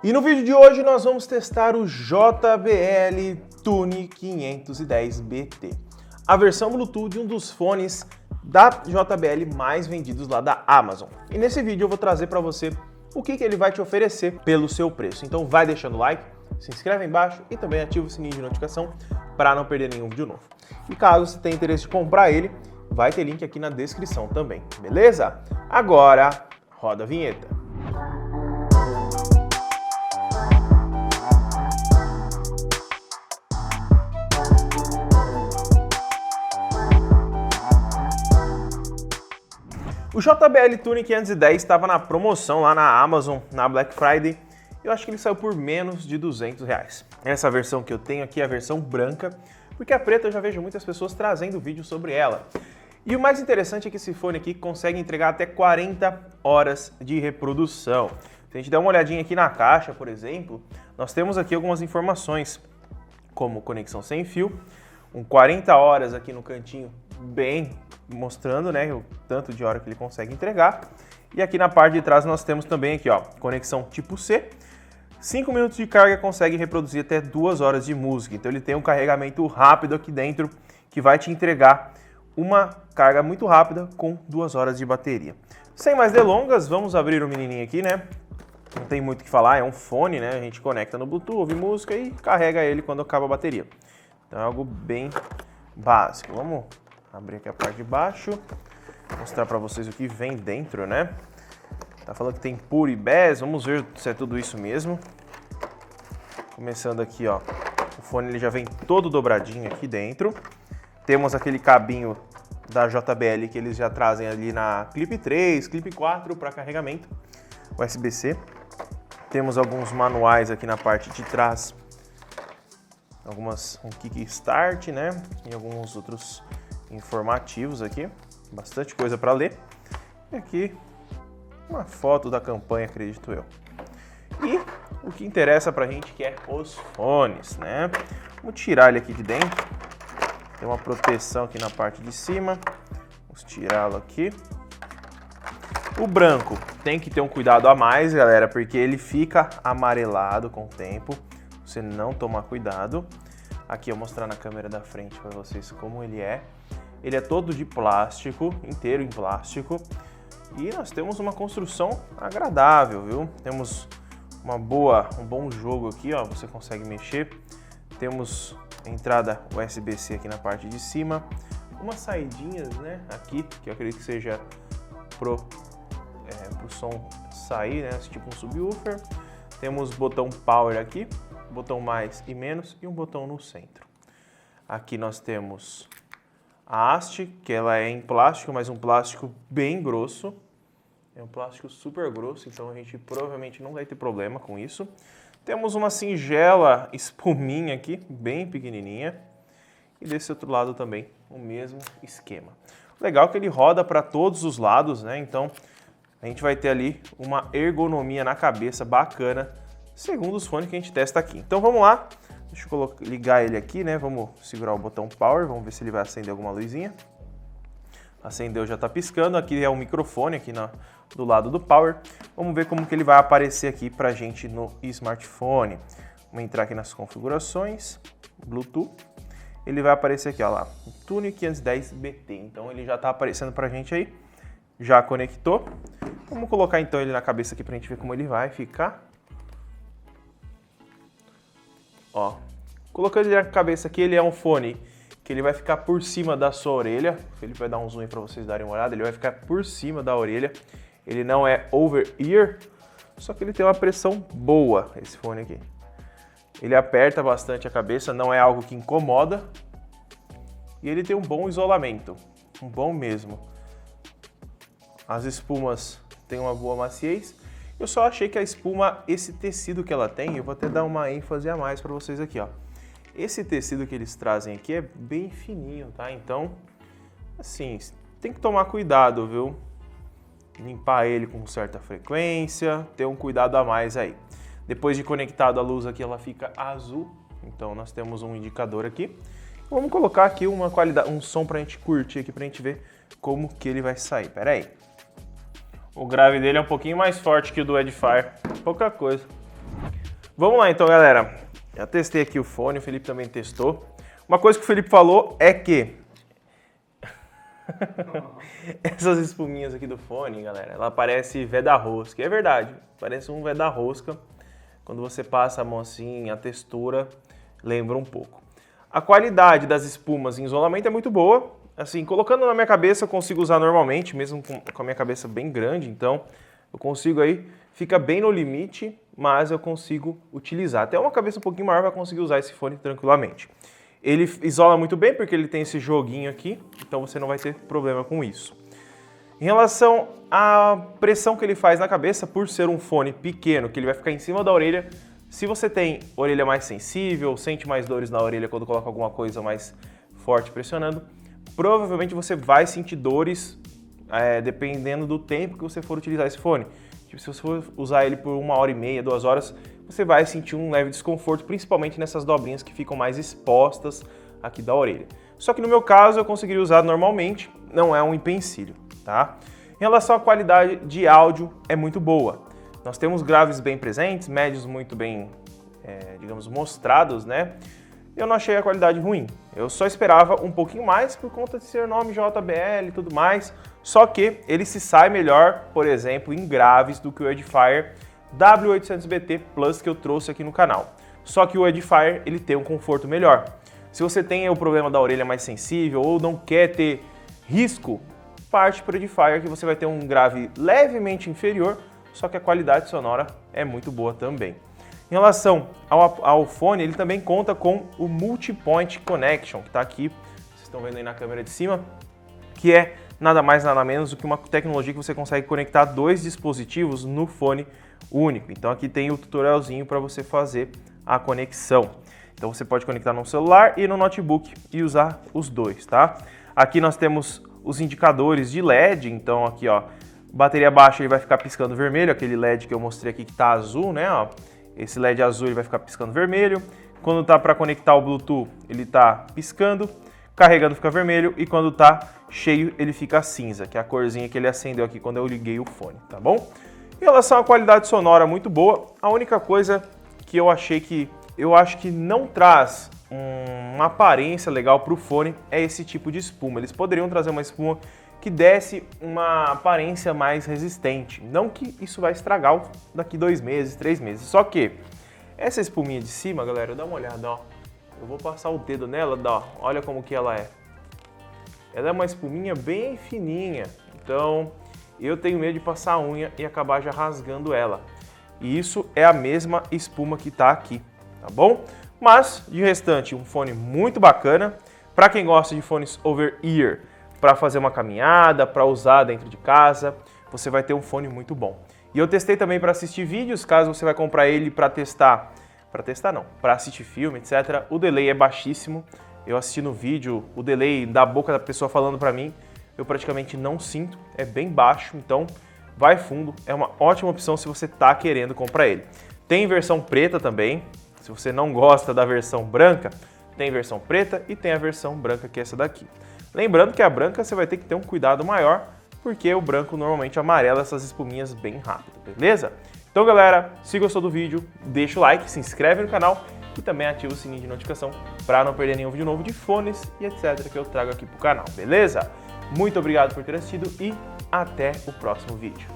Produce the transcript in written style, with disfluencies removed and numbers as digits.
E no vídeo de hoje nós vamos testar o JBL Tune 510BT, a versão Bluetooth de um dos fones da JBL mais vendidos lá da Amazon. E nesse vídeo eu vou trazer para você o que ele vai te oferecer pelo seu preço. Então vai deixando o like, se inscreve aí embaixo e também ativa o sininho de notificação para não perder nenhum vídeo novo. E caso você tenha interesse de comprar ele, vai ter link aqui na descrição também, beleza? Agora, roda a vinheta. O JBL Tune 510 estava na promoção lá na Amazon, na Black Friday. Eu acho que ele saiu por menos de R$200. Essa versão que eu tenho aqui é a versão branca, porque a preta eu já vejo muitas pessoas trazendo vídeo sobre ela. E o mais interessante é que esse fone aqui consegue entregar até 40 horas de reprodução. Se a gente der uma olhadinha aqui na caixa, por exemplo, nós temos aqui algumas informações, como conexão sem fio, 40 horas aqui no cantinho, bem mostrando, né, o tanto de hora que ele consegue entregar. E aqui na parte de trás nós temos também aqui, ó, conexão tipo C. 5 minutos de carga consegue reproduzir até 2 horas de música. Então ele tem um carregamento rápido aqui dentro que vai te entregar uma carga muito rápida com 2 horas de bateria. Sem mais delongas, vamos abrir o menininho aqui, né? Não tem muito o que falar, é um fone, né? A gente conecta no Bluetooth, ouve música e carrega ele quando acaba a bateria. Então é algo bem básico. Vamos abrir aqui a parte de baixo, mostrar para vocês o que vem dentro, né? Tá falando que tem Pure Bass, vamos ver se é tudo isso mesmo. Começando aqui, ó, o fone ele já vem todo dobradinho aqui dentro. Temos aquele cabinho da JBL que eles já trazem ali na Clip 3, Clip 4 para carregamento USB-C. Temos alguns manuais aqui na parte de trás, um kickstart, né? E alguns outros informativos aqui, bastante coisa para ler. E aqui uma foto da campanha, acredito eu. E o que interessa pra gente que é os fones, né? Vamos tirar ele aqui de dentro. Tem uma proteção aqui na parte de cima. Vamos tirá-lo aqui. O branco tem que ter um cuidado a mais, galera, porque ele fica amarelado com o tempo. Se você não tomar cuidado. Aqui eu vou mostrar na câmera da frente para vocês como ele é. Ele é todo de plástico, inteiro em plástico. E nós temos uma construção agradável, viu? Temos um bom jogo aqui, ó, você consegue mexer. Temos entrada USB-C aqui na parte de cima. Umas saidinhas, né, aqui, que eu acredito que seja pro som sair, né, tipo um subwoofer. Temos botão power aqui, botão mais e menos e um botão no centro. Aqui nós temos a haste, que ela é em plástico, mas um plástico bem grosso. É um plástico super grosso, então a gente provavelmente não vai ter problema com isso. Temos uma singela espuminha aqui, bem pequenininha. E desse outro lado também o mesmo esquema. Legal que ele roda para todos os lados, né? Então a gente vai ter ali uma ergonomia na cabeça bacana, segundo os fones que a gente testa aqui. Então vamos lá. Deixa eu ligar ele aqui, né? Vamos segurar o botão Power, vamos ver se ele vai acender alguma luzinha. Acendeu, já tá piscando. Aqui é o microfone aqui do lado do Power. Vamos ver como que ele vai aparecer aqui pra gente no smartphone. Vamos entrar aqui nas configurações, Bluetooth. Ele vai aparecer aqui, ó lá, Tune 510BT. Então ele já tá aparecendo pra gente aí. Já conectou. Vamos colocar então ele na cabeça aqui pra gente ver como ele vai ficar. Ó, colocando ele na cabeça aqui, ele é um fone que ele vai ficar por cima da sua orelha. O Felipe vai dar um zoom aí para vocês darem uma olhada. Ele vai ficar por cima da orelha. Ele não é over-ear, só que ele tem uma pressão boa, esse fone aqui. Ele aperta bastante a cabeça, não é algo que incomoda. E ele tem um bom isolamento, um bom mesmo. As espumas têm uma boa maciez. Eu só achei que a espuma, esse tecido que ela tem, eu vou até dar uma ênfase a mais para vocês aqui, ó. Esse tecido que eles trazem aqui é bem fininho, tá? Então, assim, tem que tomar cuidado, viu? Limpar ele com certa frequência, ter um cuidado a mais aí. Depois de conectado a luz aqui, ela fica azul. Então, nós temos um indicador aqui. Vamos colocar aqui uma qualidade, um som pra gente curtir aqui, pra gente ver como que ele vai sair. Pera aí. O grave dele é um pouquinho mais forte que o do Edifier, pouca coisa. Vamos lá então, galera. Já testei aqui o fone, o Felipe também testou. Uma coisa que o Felipe falou é que essas espuminhas aqui do fone, galera, ela parece veda-rosca. É verdade, parece um veda-rosca. Quando você passa a mão assim, a textura lembra um pouco. A qualidade das espumas em isolamento é muito boa. Assim, colocando na minha cabeça eu consigo usar normalmente, mesmo com a minha cabeça bem grande. Então, eu consigo aí, fica bem no limite, mas eu consigo utilizar. Até uma cabeça um pouquinho maior vai conseguir usar esse fone tranquilamente. Ele isola muito bem porque ele tem esse joguinho aqui, então você não vai ter problema com isso. Em relação à pressão que ele faz na cabeça, por ser um fone pequeno, que ele vai ficar em cima da orelha, se você tem orelha mais sensível, sente mais dores na orelha quando coloca alguma coisa mais forte pressionando, provavelmente você vai sentir dores dependendo do tempo que você for utilizar esse fone. Tipo, se você for usar ele por 1h30, 2 horas, você vai sentir um leve desconforto, principalmente nessas dobrinhas que ficam mais expostas aqui da orelha. Só que no meu caso eu conseguiria usar normalmente, não é um empecilho, tá? Em relação à qualidade de áudio, é muito boa. Nós temos graves bem presentes, médios muito bem, digamos, mostrados, né? Eu não achei a qualidade ruim. Eu só esperava um pouquinho mais por conta de ser nome JBL e tudo mais, só que ele se sai melhor, por exemplo, em graves do que o Edifier W800BT Plus que eu trouxe aqui no canal. Só que o Edifier, ele tem um conforto melhor. Se você tem o problema da orelha mais sensível ou não quer ter risco, parte para o Edifier que você vai ter um grave levemente inferior, só que a qualidade sonora é muito boa também. Em relação ao fone, ele também conta com o Multipoint Connection, que está aqui, vocês estão vendo aí na câmera de cima, que é nada mais nada menos do que uma tecnologia que você consegue conectar 2 dispositivos no fone único. Então aqui tem o tutorialzinho para você fazer a conexão. Então você pode conectar no celular e no notebook e usar os dois, tá? Aqui nós temos os indicadores de LED, então aqui ó, bateria baixa ele vai ficar piscando vermelho, aquele LED que eu mostrei aqui que tá azul, né, ó. Esse LED azul ele vai ficar piscando vermelho. Quando tá para conectar o Bluetooth, ele tá piscando, carregando fica vermelho e quando tá cheio ele fica cinza, que é a corzinha que ele acendeu aqui quando eu liguei o fone, tá bom? Em relação à qualidade sonora, muito boa. A única coisa que eu acho que não traz uma aparência legal para o fone é esse tipo de espuma. Eles poderiam trazer uma espuma que desse uma aparência mais resistente. Não que isso vai estragar daqui 2 meses, 3 meses. Só que essa espuminha de cima, galera, dá uma olhada, ó. Eu vou passar o dedo nela, ó. Olha como que ela é. Ela é uma espuminha bem fininha. Então, eu tenho medo de passar a unha e acabar já rasgando ela. E isso é a mesma espuma que tá aqui, tá bom? Mas, de restante, um fone muito bacana. Para quem gosta de fones over-ear, para fazer uma caminhada, para usar dentro de casa, você vai ter um fone muito bom. E eu testei também para assistir vídeos, caso você vai comprar ele para assistir filme, etc. O delay é baixíssimo. Eu assisti no vídeo, o delay da boca da pessoa falando para mim, eu praticamente não sinto, é bem baixo, então vai fundo, é uma ótima opção se você está querendo comprar ele. Tem versão preta também, se você não gosta da versão branca, tem versão preta e tem a versão branca que é essa daqui. Lembrando que a branca você vai ter que ter um cuidado maior, porque o branco normalmente amarela essas espuminhas bem rápido, beleza? Então galera, se gostou do vídeo, deixa o like, se inscreve no canal e também ativa o sininho de notificação para não perder nenhum vídeo novo de fones e etc. que eu trago aqui pro canal, beleza? Muito obrigado por ter assistido e até o próximo vídeo.